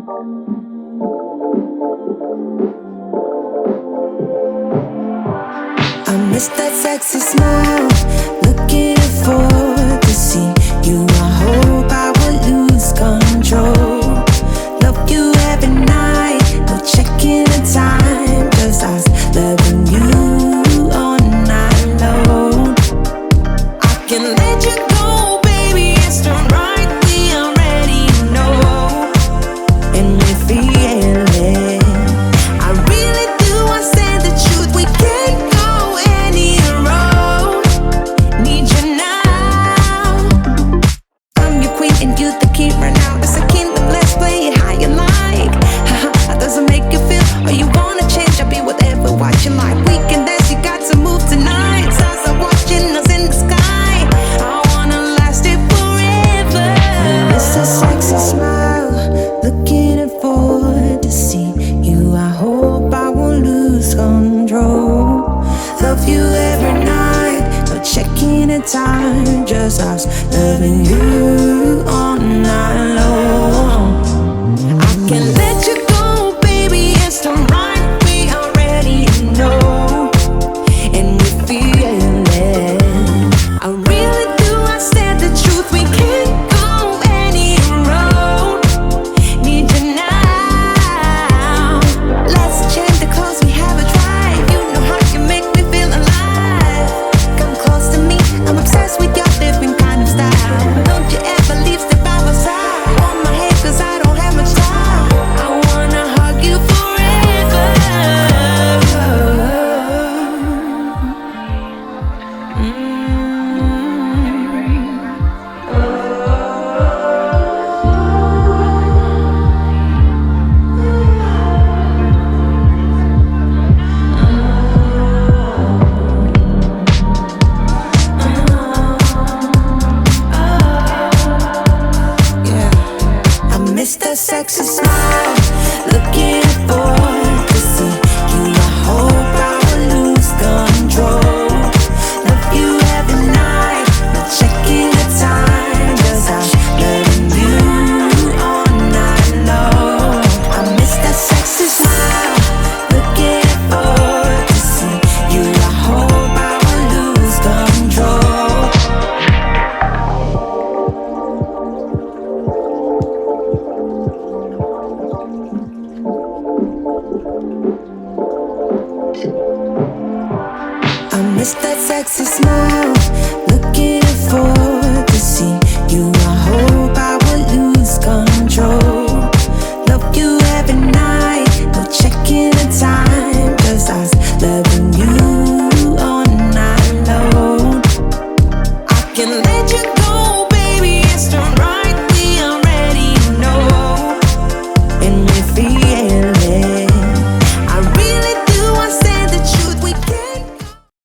I miss that sexy smile, looking forward to see you. I hope I will lose control. Love you every night, no checking the time, just us loving you all night long. I can let you go, baby, it's the right we already know, and we feel it. I really do, I say the truth, we can't go any road. Need you now. I'm your queen and you the king right now. It's a kingdom, let's play it how you like. Haha, doesn't make you feel, or you wanna change, I'll be whatever, what you like. We can dance, you got to move tonight. Stars are watching us in the sky. I wanna last it forever. It's a sexy smile, looking forward to see you. I hope I won't lose control. Love you every night, no checking the time, just us loving you all night long. I can let you go, baby, it's the right we already know, and we feel it. I really do, I said the truth, we can't go any road. Need you now. Let's change the clothes, we have a drive. You know how you make me feel alive. Come close to me, I'm obsessed with your different kind of style. Don't you ever leave, step by my side. On my head, cause I don't have much time. I wanna hug you forever. Yeah, I miss that sexy smile, looking forward to see you. I hope I will lose control. Love you every night, no checking the time, just us loving you all night long. I miss that sexy smile, looking forward to see you. I hope I will lose control. I miss that sexy smile, looking forward to see you. I hope I will lose control. Love you every night, no checking the time, just us loving you all night long. I can let you go.